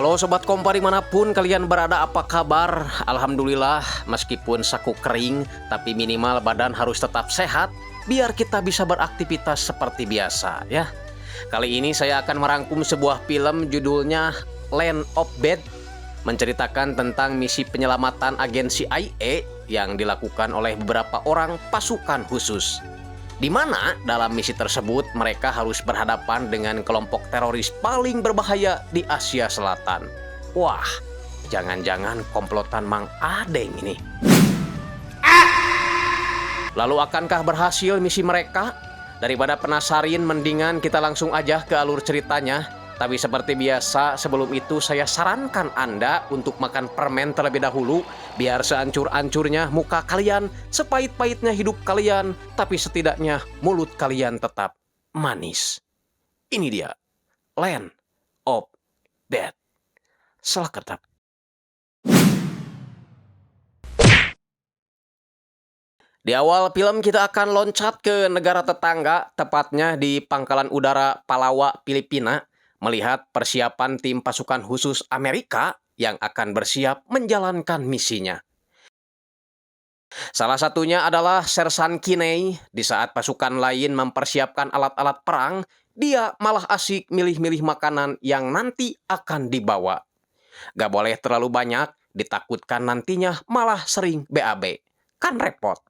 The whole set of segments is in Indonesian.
Halo Sobat Kompa dimanapun kalian berada, apa kabar? Alhamdulillah, meskipun saku kering, tapi minimal badan harus tetap sehat, biar kita bisa beraktivitas seperti biasa ya. Kali ini saya akan merangkum sebuah film judulnya Land of Dead, menceritakan tentang misi penyelamatan agen CIA yang dilakukan oleh beberapa orang pasukan khusus. Di mana dalam misi tersebut mereka harus berhadapan dengan kelompok teroris paling berbahaya di Asia Selatan. Wah, jangan-jangan komplotan Mang Adeng ini. Lalu akankah berhasil misi mereka? Daripada penasarin, mendingan kita langsung aja ke alur ceritanya. Tapi seperti biasa, sebelum itu saya sarankan Anda untuk makan permen terlebih dahulu, biar seancur-ancurnya muka kalian, sepahit-pahitnya hidup kalian, tapi setidaknya mulut kalian tetap manis. Ini dia, Land of Dead. Seleketap. Di awal film kita akan loncat ke negara tetangga, tepatnya di Pangkalan Udara Palawa, Filipina, melihat persiapan tim pasukan khusus Amerika yang akan bersiap menjalankan misinya. Salah satunya adalah Sersan Kinney. Di saat pasukan lain mempersiapkan alat-alat perang, dia malah asik milih-milih makanan yang nanti akan dibawa. Gak boleh terlalu banyak, ditakutkan nantinya malah sering BAB. Kan repot.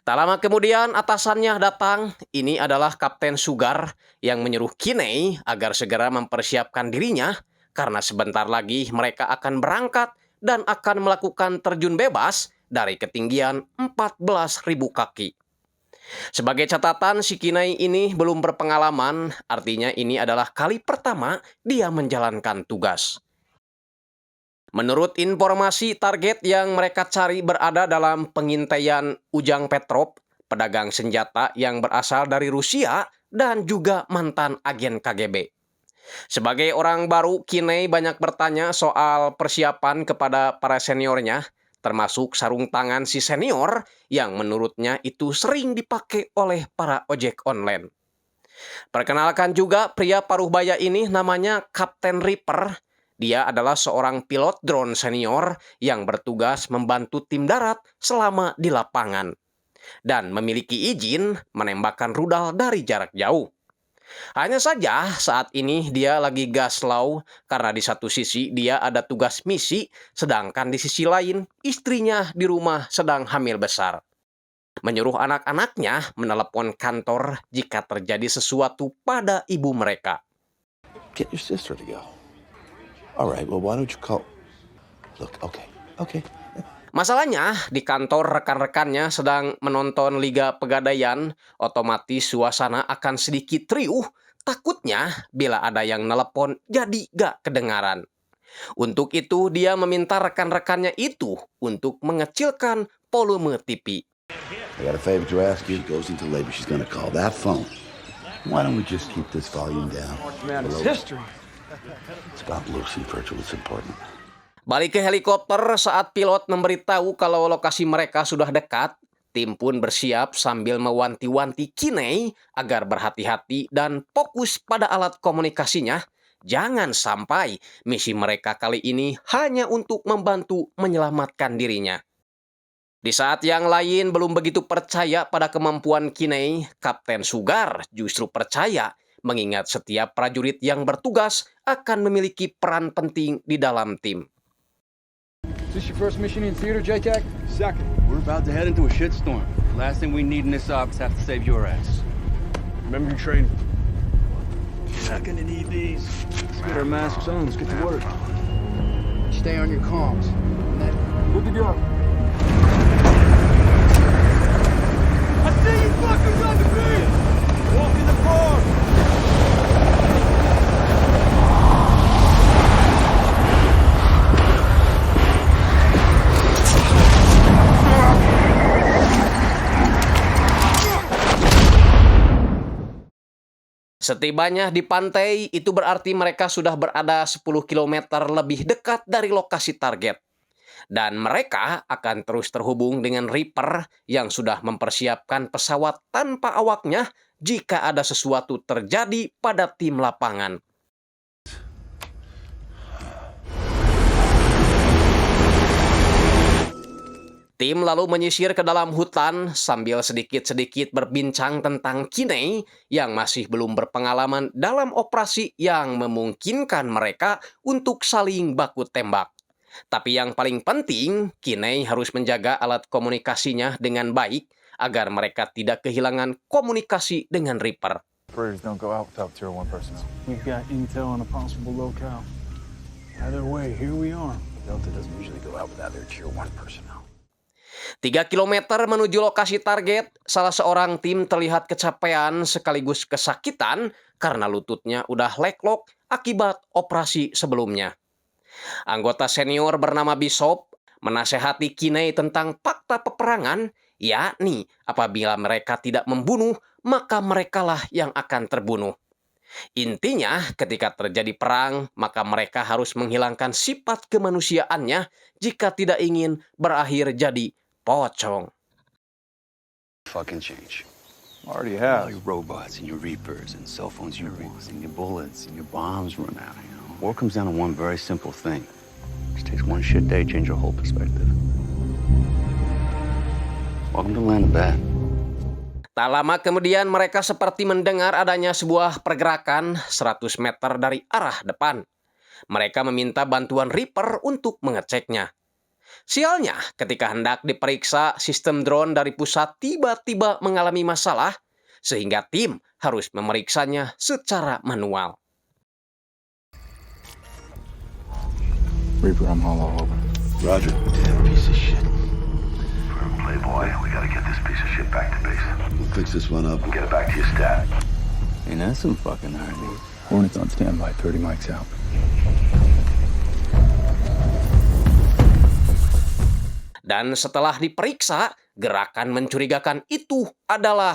Tak lama kemudian atasannya datang. Ini adalah Kapten Sugar yang menyuruh Kinney agar segera mempersiapkan dirinya karena sebentar lagi mereka akan berangkat dan akan melakukan terjun bebas dari ketinggian 14.000 kaki. Sebagai catatan, si Kinney ini belum berpengalaman, artinya ini adalah kali pertama dia menjalankan tugas. Menurut informasi, target yang mereka cari berada dalam pengintaian Ujang Petrov, pedagang senjata yang berasal dari Rusia dan juga mantan agen KGB. Sebagai orang baru, Kinney banyak bertanya soal persiapan kepada para seniornya, termasuk sarung tangan si senior yang menurutnya itu sering dipakai oleh para ojek online. Perkenalkan juga pria paruh baya ini, namanya Kapten Reaper. Dia adalah seorang pilot drone senior yang bertugas membantu tim darat selama di lapangan dan memiliki izin menembakkan rudal dari jarak jauh. Hanya saja saat ini dia lagi galau karena di satu sisi dia ada tugas misi, sedangkan di sisi lain istrinya di rumah sedang hamil besar. Menyuruh anak-anaknya menelepon kantor jika terjadi sesuatu pada ibu mereka. Get your sister to go. All right, well, why don't you call... Look, okay. Masalahnya, di kantor rekan-rekannya sedang menonton Liga Pegadaian, otomatis suasana akan sedikit riuh, takutnya bila ada yang nelepon jadi gak kedengaran. Untuk itu, dia meminta rekan-rekannya itu untuk mengecilkan volume TV. I got a favor to ask you. It goes into labor. She's gonna call that phone. Why don't we just keep this volume down? Man, it's history. It's about Lucy, Virgil. It's important. Balik ke helikopter saat pilot memberitahu kalau lokasi mereka sudah dekat, tim pun bersiap sambil mewanti-wanti Kinney agar berhati-hati dan fokus pada alat komunikasinya. Jangan sampai misi mereka kali ini hanya untuk membantu menyelamatkan dirinya. Di saat yang lain belum begitu percaya pada kemampuan Kinney, Kapten Sugar justru percaya mengingat setiap prajurit yang bertugas akan memiliki peran penting di dalam tim. Is this your first mission in theater, JTAC? Second. We're about to head into a shitstorm. Last thing we need in this op is have to save your ass. Remember your training. Not gonna need these. Let's get our masks on. Let's get to work. Stay on your comms. Good to go. I see you fuckers on the beat! Walk in the car! Setibanya di pantai, itu berarti mereka sudah berada 10 km lebih dekat dari lokasi target. Dan mereka akan terus terhubung dengan Reaper yang sudah mempersiapkan pesawat tanpa awaknya jika ada sesuatu terjadi pada tim lapangan. Tim lalu menyisir ke dalam hutan sambil sedikit-sedikit berbincang tentang Kinney yang masih belum berpengalaman dalam operasi yang memungkinkan mereka untuk saling baku tembak. Tapi yang paling penting, Kinney harus menjaga alat komunikasinya dengan baik agar mereka tidak kehilangan komunikasi dengan Reaper. Operators don't go out without Tier 1 personnel. We've got intel on a possible locale. Either way, here we are. Delta doesn't usually go out without their Tier 1 personnel. 3 kilometer menuju lokasi target, salah seorang tim terlihat kecapean sekaligus kesakitan karena lututnya udah leklok akibat operasi sebelumnya. Anggota senior bernama Bishop menasehati Kinney tentang fakta peperangan, yakni apabila mereka tidak membunuh, maka merekalah yang akan terbunuh. Intinya, ketika terjadi perang, maka mereka harus menghilangkan sifat kemanusiaannya jika tidak ingin berakhir jadi pocong. Fucking change. Already All have. your robots and your reapers and cell phones you lose and your bullets and your bombs run out, you know. War comes down to one very simple thing. Just takes one shit day to change your whole perspective. Welcome to the land of bad. Tak lama kemudian mereka seperti mendengar adanya sebuah pergerakan 100 meter dari arah depan. Mereka meminta bantuan Reaper untuk mengeceknya. Sialnya, ketika hendak diperiksa, sistem drone dari pusat tiba-tiba mengalami masalah, sehingga tim harus memeriksanya secara manual. Reaper, I'm hollow. Over. Roger. Damn piece of shit. Playboy, we gotta get this piece of shit back to base. We'll fix this one up. And get it back to your stat. And that's some fucking irony. Hornets on standby, 30 mics out. Dan setelah diperiksa, gerakan mencurigakan itu adalah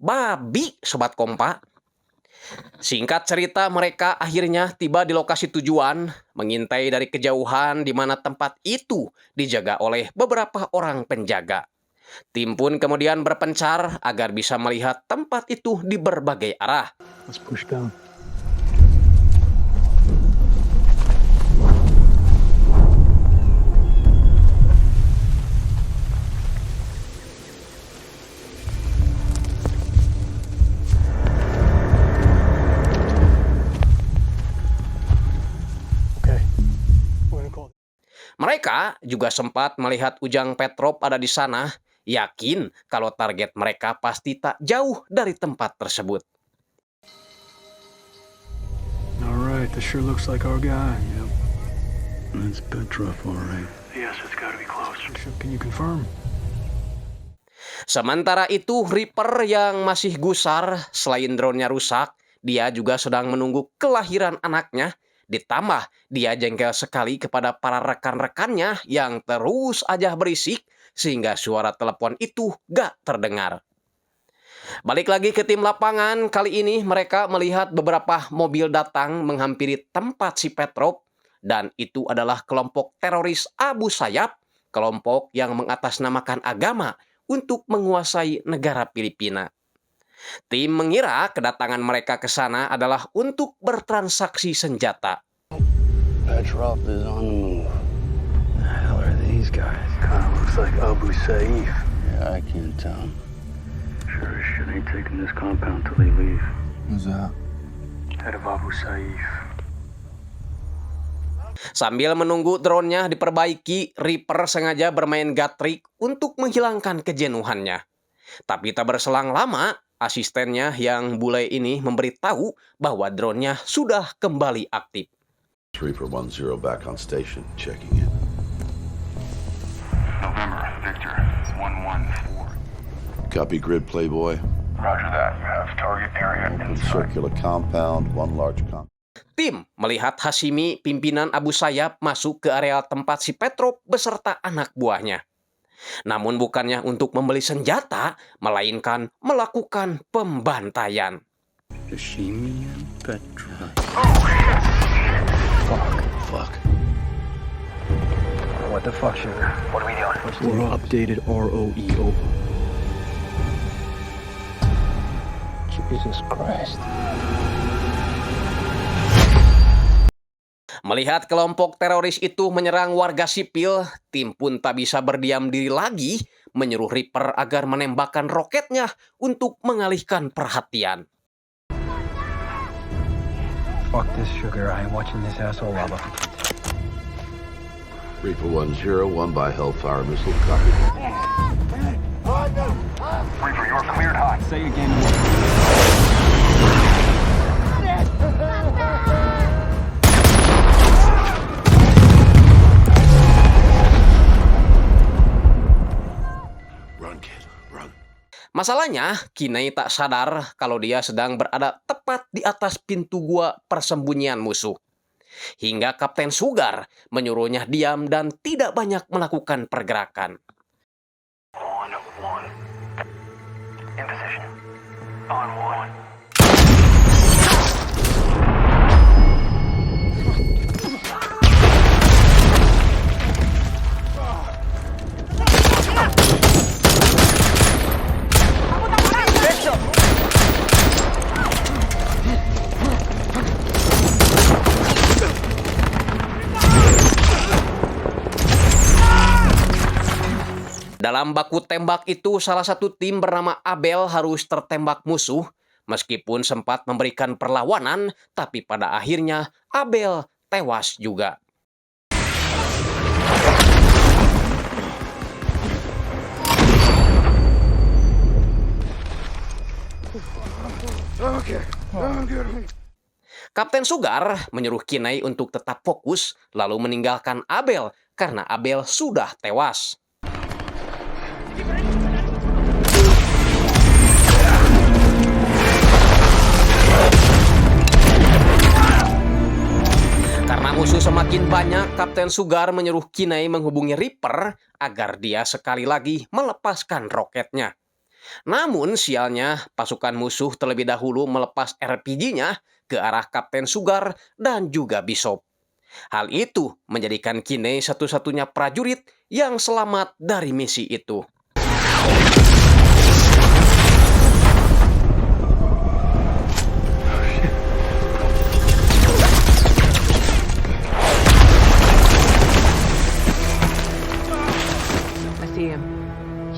babi, Sobat Kompa. Singkat cerita, mereka akhirnya tiba di lokasi tujuan, mengintai dari kejauhan di mana tempat itu dijaga oleh beberapa orang penjaga. Tim pun kemudian berpencar agar bisa melihat tempat itu di berbagai arah. Let's push down. Mereka juga sempat melihat Ujang Petrov ada di sana, yakin kalau target mereka pasti tak jauh dari tempat tersebut. All right, this sure looks like our guy. Yep. That's Petrov, all right. Yes, it's gotta be close. Can you confirm? Sementara itu, Reaper yang masih gusar, selain drone-nya rusak, dia juga sedang menunggu kelahiran anaknya. Ditambah, dia jengkel sekali kepada para rekan-rekannya yang terus aja berisik, sehingga suara telepon itu gak terdengar. Balik lagi ke tim lapangan, kali ini mereka melihat beberapa mobil datang menghampiri tempat si Petrov, dan itu adalah kelompok teroris Abu Sayyaf, kelompok yang mengatasnamakan agama untuk menguasai negara Filipina. Tim mengira kedatangan mereka ke sana adalah untuk bertransaksi senjata. Petrov is on the move. The hell are these guys? Kinda looks like Abu Saif. Yeah, I can't tell. Sure as shit ain't taking this compound till they leave. Who's that? Head of Abu Saif. Sambil menunggu drone-nya diperbaiki, Reaper sengaja bermain gatrik untuk menghilangkan kejenuhannya. Tapi tak berselang lama, asistennya yang bule ini memberitahu bahwa drone-nya sudah kembali aktif. Reaper 1-0 back on station, checking in. November, Victor, 114. Copy grid, Playboy. Roger that. You have target area Open inside. circular compound, one large compound. Tim melihat Hashimi, pimpinan Abu Sayyaf, masuk ke areal tempat si Petrov beserta anak buahnya. Namun bukannya untuk membeli senjata, melainkan melakukan pembantaian. Hashimi and Petrov. Fuck. What the fuck, sugar? What are we doing? We're updated ROE over. Jesus Christ. Melihat kelompok teroris itu menyerang warga sipil, tim pun tak bisa berdiam diri lagi, menyuruh Reaper agar menembakkan roketnya untuk mengalihkan perhatian. Fuck this sugar. I ain't watching this asshole lava. Reaper 101 by Hellfire missile copy. Reaper, you're cleared hot. Say again. Run, kid, run. Masalahnya, Kinney tak sadar kalau dia sedang berada tepat di atas pintu gua persembunyian musuh. Hingga Kapten Sugar menyuruhnya diam dan tidak banyak melakukan pergerakan. On one. In position. On one. Dalam baku tembak itu, salah satu tim bernama Abel harus tertembak musuh. Meskipun sempat memberikan perlawanan, tapi pada akhirnya Abel tewas juga. Kapten Sugar menyuruh Kinney untuk tetap fokus, lalu meninggalkan Abel karena Abel sudah tewas. Karena musuh semakin banyak, Kapten Sugar menyuruh Kinney menghubungi Reaper agar dia sekali lagi melepaskan roketnya. Namun sialnya, pasukan musuh terlebih dahulu melepas RPG-nya ke arah Kapten Sugar dan juga Bishop. Hal itu menjadikan Kinney satu-satunya prajurit yang selamat dari misi itu.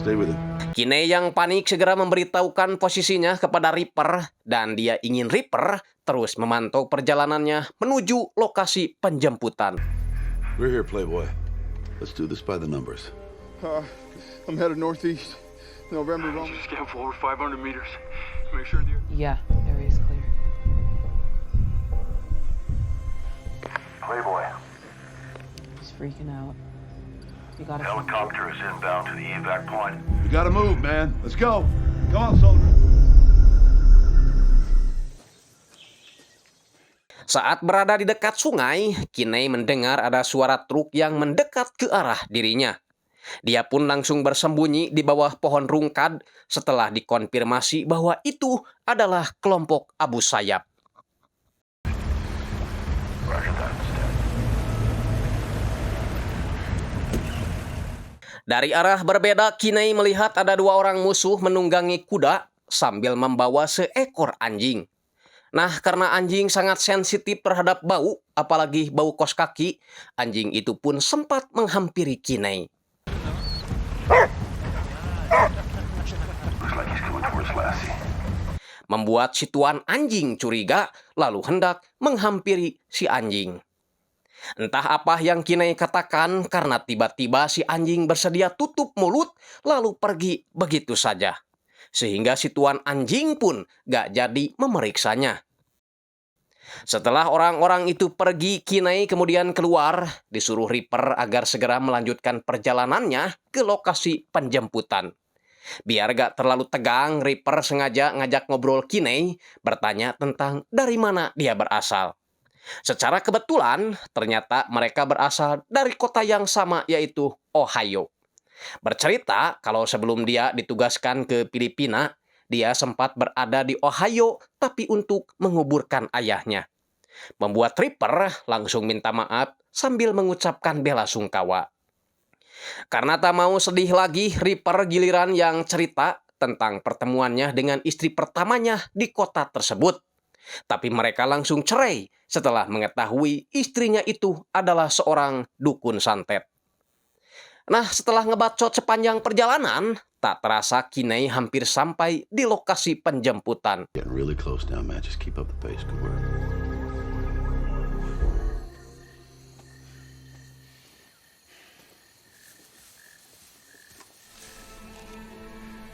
Stay with him. Kinney yang panik segera memberitahukan posisinya kepada Reaper dan dia ingin Reaper terus memantau perjalanannya menuju lokasi penjemputan. We're here, Playboy. Let's do this by the numbers. I'm headed northeast. November Roman. Scan forward 500 meters. Make sure they're... Yeah, area's clear. Playboy, He's freaking out. You gotta helicopter is inbound to the evac point. We gotta move, man. Let's go. Come on, soldier. Saat berada di dekat sungai, Kinney mendengar ada suara truk yang mendekat ke arah dirinya. Dia pun langsung bersembunyi di bawah pohon rungkad setelah dikonfirmasi bahwa itu adalah kelompok Abu Sayyaf. Dari arah berbeda, Kinney melihat ada dua orang musuh menunggangi kuda sambil membawa seekor anjing. Nah, karena anjing sangat sensitif terhadap bau, apalagi bau kos kaki, anjing itu pun sempat menghampiri Kinney. Looks like he's coming towards Lassie. Membuat si tuan anjing curiga, lalu hendak menghampiri si anjing. Entah apa yang Kinney katakan karena tiba-tiba si anjing bersedia tutup mulut lalu pergi begitu saja. Sehingga si tuan anjing pun gak jadi memeriksanya. Setelah orang-orang itu pergi, Kinney kemudian keluar, disuruh Reaper agar segera melanjutkan perjalanannya ke lokasi penjemputan. Biar gak terlalu tegang, Reaper sengaja ngajak ngobrol Kinney, bertanya tentang dari mana dia berasal. Secara kebetulan, ternyata mereka berasal dari kota yang sama, yaitu Ohio. Bercerita kalau sebelum dia ditugaskan ke Filipina, dia sempat berada di Ohio tapi untuk menguburkan ayahnya. Membuat Reaper langsung minta maaf sambil mengucapkan bela sungkawa. Karena tak mau sedih lagi, Reaper giliran yang cerita tentang pertemuannya dengan istri pertamanya di kota tersebut. Tapi mereka langsung cerai setelah mengetahui istrinya itu adalah seorang dukun santet. Nah, setelah ngebacot sepanjang perjalanan, tak terasa Kinney hampir sampai di lokasi penjemputan. Getting really close now, man. Just keep up the pace. Good work.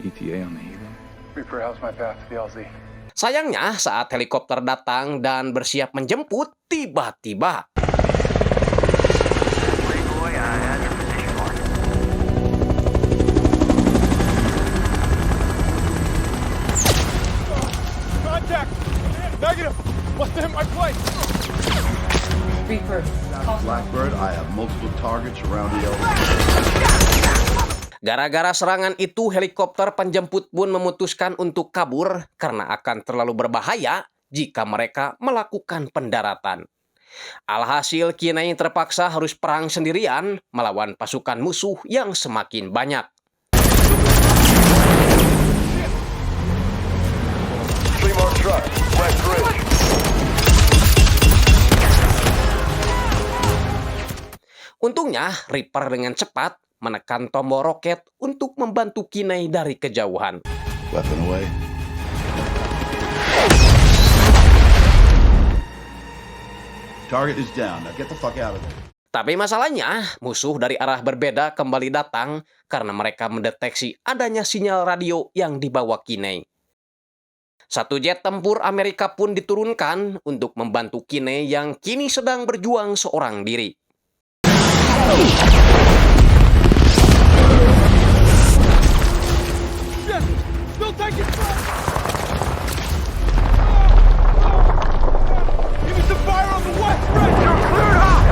ETA on the Hilo. Reaper, how's my path to the LZ? Sayangnya, saat helikopter datang dan bersiap menjemput, tiba-tiba Playboy, I had your position marked. Contact! Negative! Must have hit my plane! Reaper, call Blackbird, I have multiple targets around the LZ. gara-gara serangan itu, helikopter penjemput pun memutuskan untuk kabur karena akan terlalu berbahaya jika mereka melakukan pendaratan. Alhasil, Kinney terpaksa harus perang sendirian melawan pasukan musuh yang semakin banyak. Untungnya, Reaper dengan cepat menekan tombol roket untuk membantu Kinney dari kejauhan. Weapon away. Target is down. Now get the fuck out of there. Tapi masalahnya, musuh dari arah berbeda kembali datang karena mereka mendeteksi adanya sinyal radio yang dibawa Kinney. Satu jet tempur Amerika pun diturunkan untuk membantu Kinney yang kini sedang berjuang seorang diri. Shit! Still taking fire! Give me some fire on the west, right? You're cleared hot!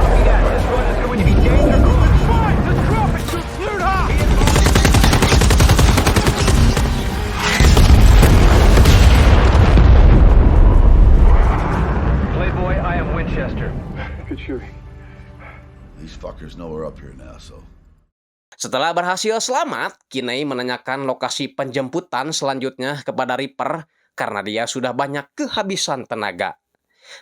This one is going to be dangerous. It's fine! Just drop it! You're cleared hot! Playboy, I am Winchester. Good shooting. These fuckers know we're up here now, so. Setelah berhasil selamat, Kinney menanyakan lokasi penjemputan selanjutnya kepada Reaper karena dia sudah banyak kehabisan tenaga.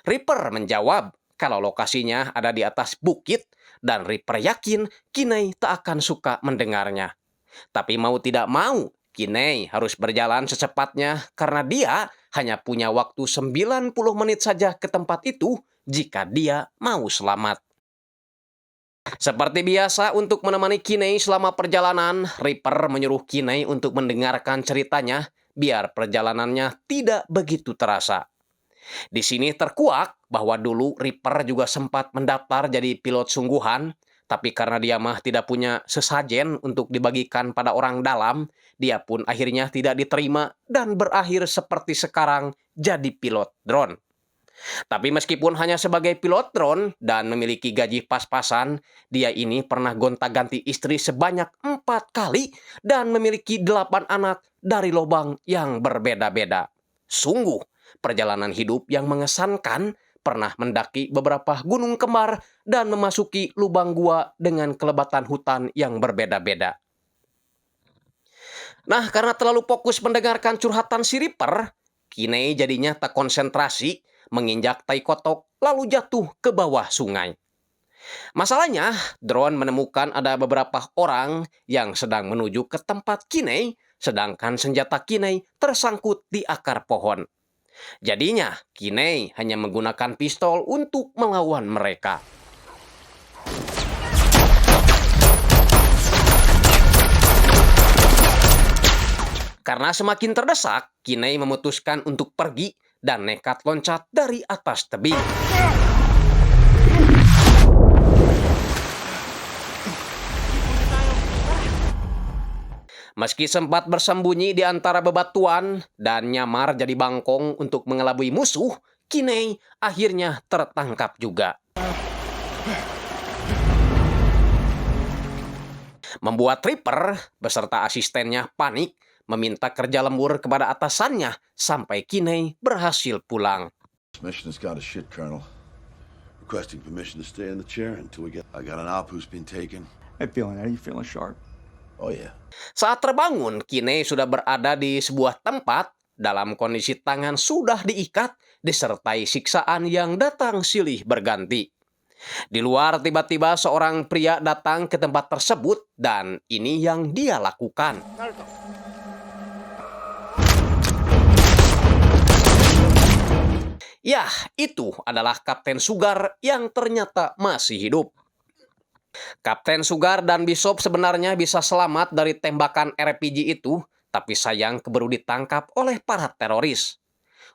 Reaper menjawab kalau lokasinya ada di atas bukit dan Reaper yakin Kinney tak akan suka mendengarnya. Tapi mau tidak mau, Kinney harus berjalan secepatnya karena dia hanya punya waktu 90 menit saja ke tempat itu jika dia mau selamat. Seperti biasa untuk menemani Kinney selama perjalanan, Reaper menyuruh Kinney untuk mendengarkan ceritanya biar perjalanannya tidak begitu terasa. Di sini terkuak bahwa dulu Reaper juga sempat mendaftar jadi pilot sungguhan, tapi karena dia mah tidak punya sesajen untuk dibagikan pada orang dalam, dia pun akhirnya tidak diterima dan berakhir seperti sekarang jadi pilot drone. Tapi meskipun hanya sebagai pilot drone dan memiliki gaji pas-pasan, dia ini pernah gonta-ganti istri sebanyak 4 kali dan memiliki 8 anak dari lubang yang berbeda-beda. Sungguh, perjalanan hidup yang mengesankan, pernah mendaki beberapa gunung kembar dan memasuki lubang gua dengan kelebatan hutan yang berbeda-beda. Nah, karena terlalu fokus mendengarkan curhatan si Reaper, Kinney jadinya tak konsentrasi, menginjak tai kotok lalu jatuh ke bawah sungai. Masalahnya, drone menemukan ada beberapa orang yang sedang menuju ke tempat Kinney, sedangkan senjata Kinney tersangkut di akar pohon. Jadinya, Kinney hanya menggunakan pistol untuk melawan mereka. Karena semakin terdesak, Kinney memutuskan untuk pergi dan nekat loncat dari atas tebing. Meski sempat bersembunyi di antara bebatuan dan nyamar jadi bangkong untuk mengelabui musuh, Kinney akhirnya tertangkap juga. Membuat Reaper beserta asistennya panik, meminta kerja lembur kepada atasannya sampai Kinney berhasil pulang. This mission has got a shit, Colonel. Requesting permission to stay in the chair until we get. I got an op who's been taken. Hey, feeling that? You feeling sharp? Oh yeah. Saat terbangun, Kinney sudah berada di sebuah tempat dalam kondisi tangan sudah diikat disertai siksaan yang datang silih berganti. Di luar tiba-tiba seorang pria datang ke tempat tersebut dan ini yang dia lakukan. Yah, itu adalah Kapten Sugar yang ternyata masih hidup. Kapten Sugar dan Bishop sebenarnya bisa selamat dari tembakan RPG itu, tapi sayang keburu ditangkap oleh para teroris.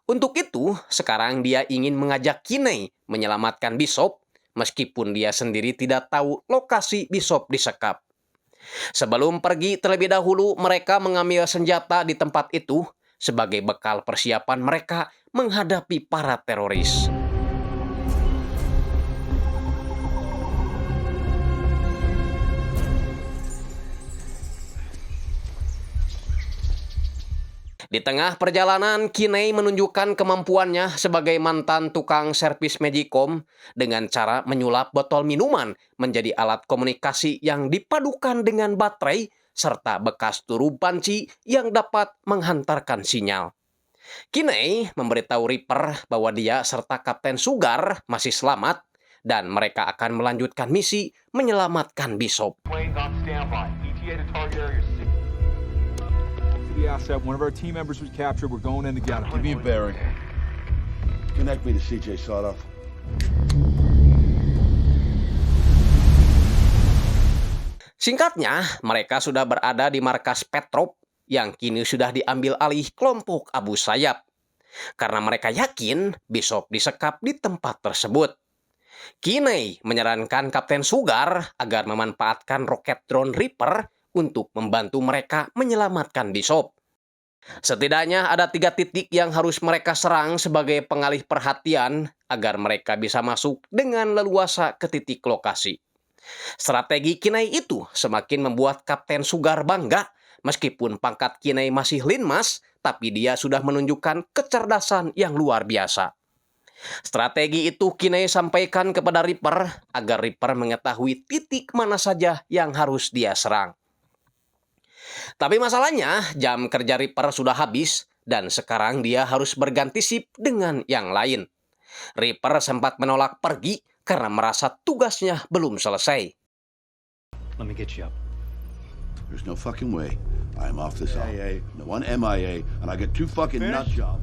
Untuk itu, sekarang dia ingin mengajak Kinney menyelamatkan Bishop, meskipun dia sendiri tidak tahu lokasi Bishop disekap. Sebelum pergi terlebih dahulu, mereka mengambil senjata di tempat itu sebagai bekal persiapan mereka menghadapi para teroris. Di tengah perjalanan, Kinney menunjukkan kemampuannya sebagai mantan tukang servis Magicom dengan cara menyulap botol minuman menjadi alat komunikasi yang dipadukan dengan baterai serta bekas turu panci yang dapat menghantarkan sinyal. Kinney memberitahu Reaper bahwa dia serta Kapten Sugar masih selamat dan mereka akan melanjutkan misi menyelamatkan Bishop. Planes on standby. ETA to target area 6. To the asset, one of our team members was captured. We're going in to get him. Give me a bearing. Connect me to CJ Sawdoff. Singkatnya, mereka sudah berada di markas Petrov yang kini sudah diambil alih kelompok Abu Sayyaf. Karena mereka yakin Bishop disekap di tempat tersebut. Kinney menyarankan Kapten Sugar agar memanfaatkan roket drone Reaper untuk membantu mereka menyelamatkan Bishop. Setidaknya ada 3 titik yang harus mereka serang sebagai pengalih perhatian agar mereka bisa masuk dengan leluasa ke titik lokasi. Strategi Kinney itu semakin membuat Kapten Sugar bangga. Meskipun pangkat Kinney masih linmas, tapi dia sudah menunjukkan kecerdasan yang luar biasa. Strategi itu Kinney sampaikan kepada Reaper agar Reaper mengetahui titik mana saja yang harus dia serang. Tapi masalahnya, jam kerja Reaper sudah habis dan sekarang dia harus berganti sip dengan yang lain. Reaper sempat menolak pergi karena merasa tugasnya belum selesai. Let me get you up. There's no fucking way. I'm off this IA, no one MIA, and I get 2 fucking nut jobs.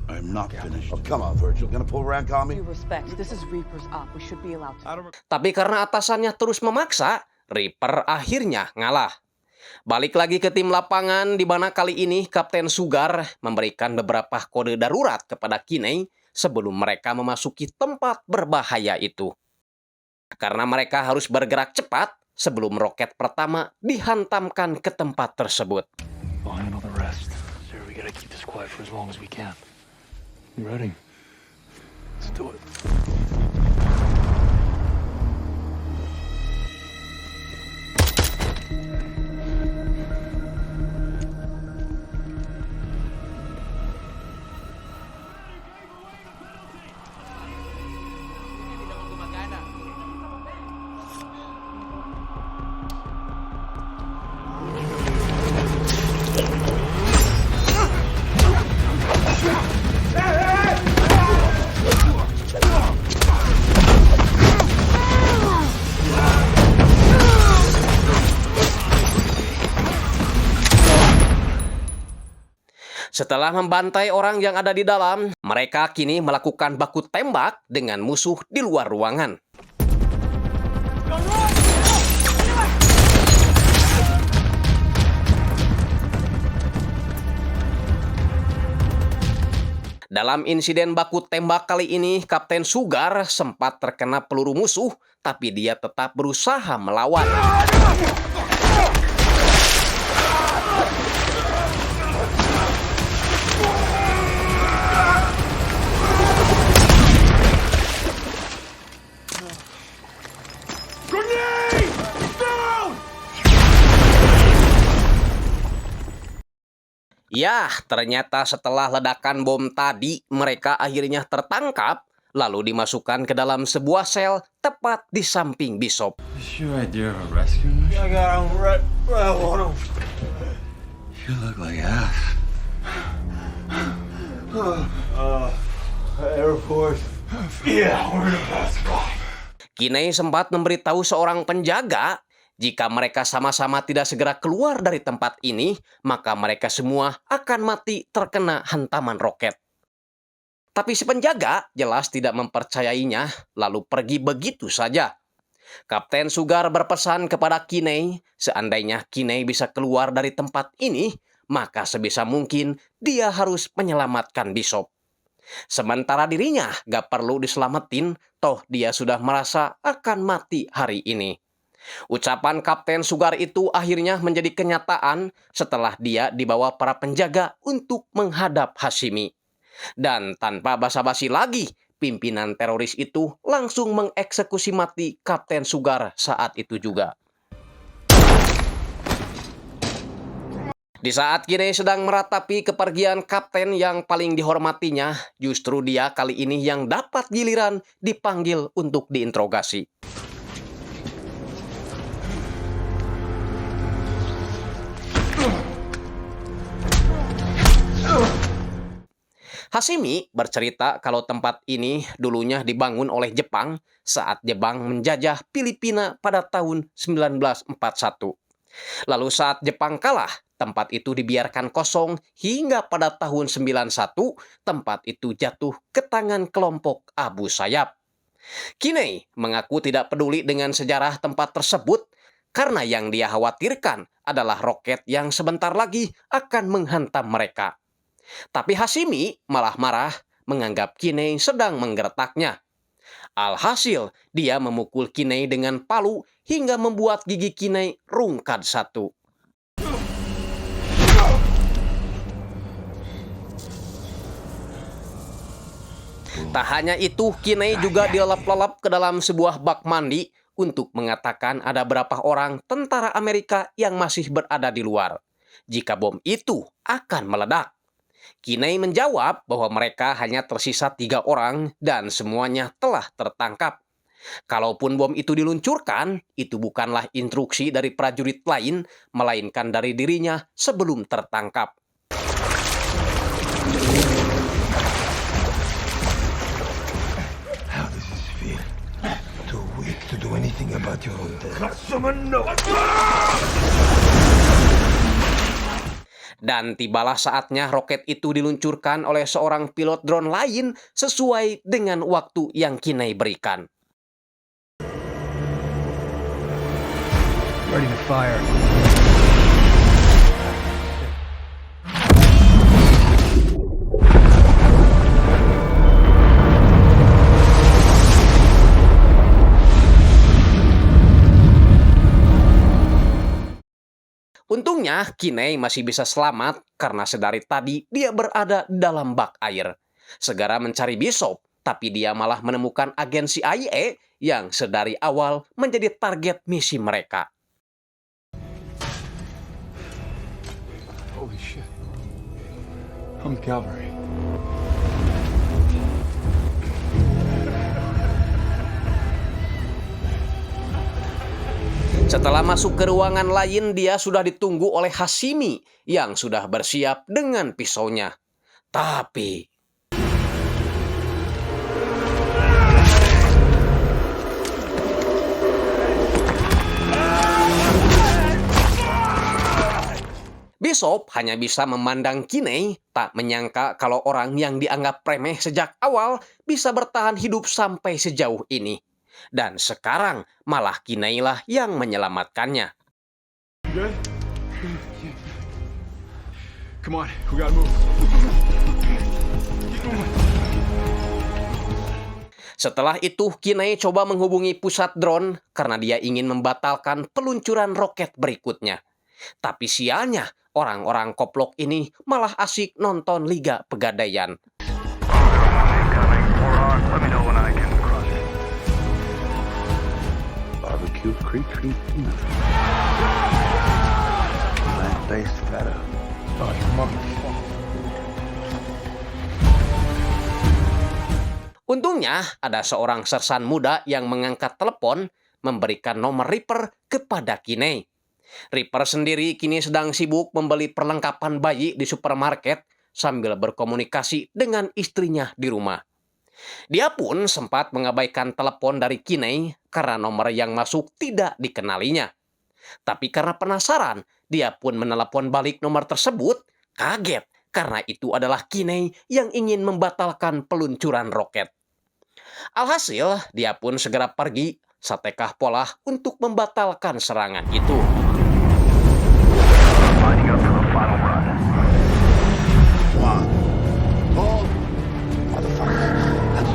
I'm not finished. Oh, come on, Virgil. Gonna pull rank on me? Due respect, this is Reaper's op. We should be allowed to. Tapi karena atasannya terus memaksa, Reaper akhirnya ngalah. Balik lagi ke tim lapangan di mana kali ini Kapten Sugar memberikan beberapa kode darurat kepada Kinney sebelum mereka memasuki tempat berbahaya itu. Karena mereka harus bergerak cepat sebelum roket pertama dihantamkan ke tempat tersebut. I'll handle the rest. Sir, we gotta keep this quiet for as long as we can. You ready? Let's do it. Setelah membantai orang yang ada di dalam, mereka kini melakukan baku tembak dengan musuh di luar ruangan. Dalam insiden baku tembak kali ini, Kapten Sugar sempat terkena peluru musuh, tapi dia tetap berusaha melawan. Ya, ternyata setelah ledakan bom tadi, mereka akhirnya tertangkap, lalu dimasukkan ke dalam sebuah sel tepat di samping Bishop. Is your idea of a rescue mission? I got him right on him. You look like ass. Air Force. Yeah, we're in the best spot. Kinney sempat memberitahu seorang penjaga, jika mereka sama-sama tidak segera keluar dari tempat ini, maka mereka semua akan mati terkena hantaman roket. Tapi si penjaga jelas tidak mempercayainya, lalu pergi begitu saja. Kapten Sugar berpesan kepada Kinney, seandainya Kinney bisa keluar dari tempat ini, maka sebisa mungkin dia harus menyelamatkan Bishop. Sementara dirinya gak perlu diselamatin, toh dia sudah merasa akan mati hari ini. Ucapan Kapten Sugar itu akhirnya menjadi kenyataan setelah dia dibawa para penjaga untuk menghadap Hashimi. Dan tanpa basa-basi lagi, pimpinan teroris itu langsung mengeksekusi mati Kapten Sugar saat itu juga. Di saat Kinney sedang meratapi kepergian kapten yang paling dihormatinya, justru dia kali ini yang dapat giliran dipanggil untuk diinterogasi. Hashimi bercerita kalau tempat ini dulunya dibangun oleh Jepang saat Jepang menjajah Filipina pada tahun 1941. Lalu saat Jepang kalah, tempat itu dibiarkan kosong hingga pada tahun 91 tempat itu jatuh ke tangan kelompok Abu Sayyaf. Kinney mengaku tidak peduli dengan sejarah tempat tersebut karena yang dia khawatirkan adalah roket yang sebentar lagi akan menghantam mereka. Tapi Hashimi malah marah menganggap Kinney sedang menggertaknya. Alhasil, dia memukul Kinney dengan palu hingga membuat gigi Kinney rungkad satu. Tak hanya itu, Kinney juga dilelap-lelap ke dalam sebuah bak mandi untuk mengatakan ada berapa orang tentara Amerika yang masih berada di luar jika bom itu akan meledak. Kinney menjawab bahwa mereka hanya tersisa 3 orang dan semuanya telah tertangkap. Kalaupun bom itu diluncurkan, itu bukanlah instruksi dari prajurit lain, melainkan dari dirinya sebelum tertangkap. How does this feel? Too weak to do anything about your own death. Dan tibalah saatnya roket itu diluncurkan oleh seorang pilot drone lain sesuai dengan waktu yang Kinney berikan. Ready to fire. Untungnya, Kinney masih bisa selamat karena sedari tadi dia berada dalam bak air. Segera mencari Bishop, tapi dia malah menemukan agen CIA yang sedari awal menjadi target misi mereka. Holy shit. I'm the cavalry. Setelah masuk ke ruangan lain, dia sudah ditunggu oleh Hashimi yang sudah bersiap dengan pisaunya. Tapi Bishop hanya bisa memandang Kinney, tak menyangka kalau orang yang dianggap remeh sejak awal bisa bertahan hidup sampai sejauh ini. Dan sekarang malah Kinney lah yang menyelamatkannya. Good? Come on, we gotta move. Setelah itu, Kinney coba menghubungi pusat drone karena dia ingin membatalkan peluncuran roket berikutnya. Tapi sialnya, orang-orang koplok ini malah asik nonton Liga Pegadaian. Barbecue creek. Plant-based feta. Oh, come on. Untungnya, ada seorang sersan muda yang mengangkat telepon memberikan nomor Reaper kepada Kinney. Reaper sendiri kini sedang sibuk membeli perlengkapan bayi di supermarket sambil berkomunikasi dengan istrinya di rumah. Dia pun sempat mengabaikan telepon dari Kinney karena nomor yang masuk tidak dikenalinya. Tapi karena penasaran, dia pun menelepon balik nomor tersebut, kaget karena itu adalah Kinney yang ingin membatalkan peluncuran roket. Alhasil, dia pun segera pergi setekah pola untuk membatalkan serangan itu. Lining up for the final run. One. Hold. Motherfucker. That's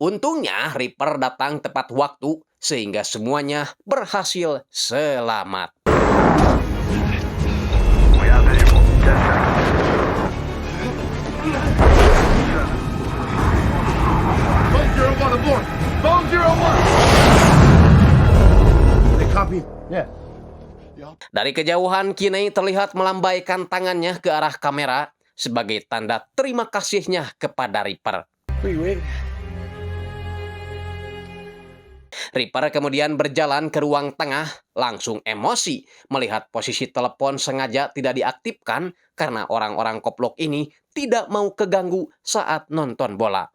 Untungnya Reaper datang tepat waktu sehingga semuanya berhasil selamat. We have visual. 10 seconds. Bone 01 aboard. Bone 01. They copy? Yeah. Dari kejauhan, Kinney terlihat melambaikan tangannya ke arah kamera sebagai tanda terima kasihnya kepada Reaper. Reaper kemudian berjalan ke ruang tengah, langsung emosi melihat posisi telepon sengaja tidak diaktifkan karena orang-orang koplok ini tidak mau keganggu saat nonton bola.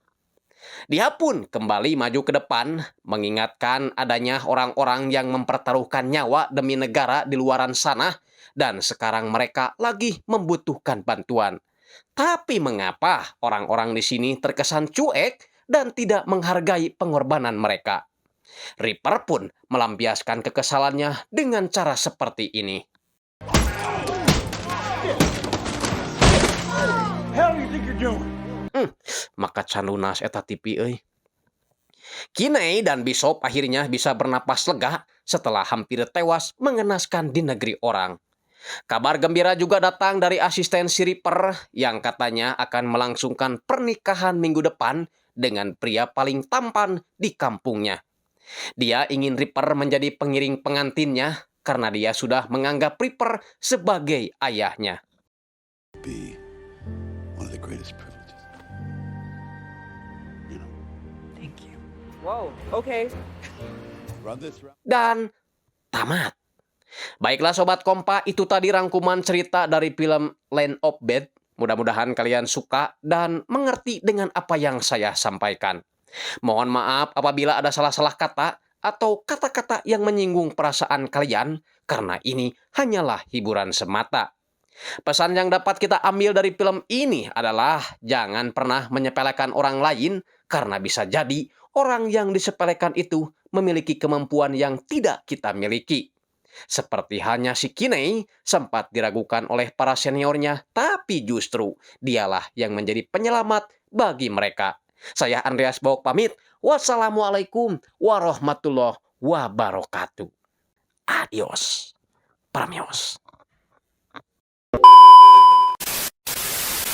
Dia pun kembali maju ke depan, mengingatkan adanya orang-orang yang mempertaruhkan nyawa demi negara di luaran sana, dan sekarang mereka lagi membutuhkan bantuan. Tapi mengapa orang-orang di sini terkesan cuek dan tidak menghargai pengorbanan mereka? Reaper pun melampiaskan kekesalannya dengan cara seperti ini. Hell you think you're doing? Maka can lunas eta TV euy. Kinney dan Bishop akhirnya bisa bernapas lega setelah hampir tewas mengenaskan di negeri orang. Kabar gembira juga datang dari asisten si Reaper yang katanya akan melangsungkan pernikahan minggu depan dengan pria paling tampan di kampungnya. Dia ingin Reaper menjadi pengiring pengantinnya karena dia sudah menganggap Reaper sebagai ayahnya. Be one of the greatest privileges. You know. Thank you. Whoa, okay. Run this round. Dan tamat. Baiklah Sobat Kompa, itu tadi rangkuman cerita dari film Land of Bad. Mudah-mudahan kalian suka dan mengerti dengan apa yang saya sampaikan. Mohon maaf apabila ada salah-salah kata atau kata-kata yang menyinggung perasaan kalian, karena ini hanyalah hiburan semata. Pesan yang dapat kita ambil dari film ini adalah jangan pernah menyepelekan orang lain, karena bisa jadi orang yang disepelekan itu memiliki kemampuan yang tidak kita miliki. Seperti hanya si Kinney sempat diragukan oleh para seniornya, tapi justru dialah yang menjadi penyelamat bagi mereka. Saya Andreas Bawok pamit. Wassalamualaikum warahmatullahi wabarakatuh. Adios. Pramios.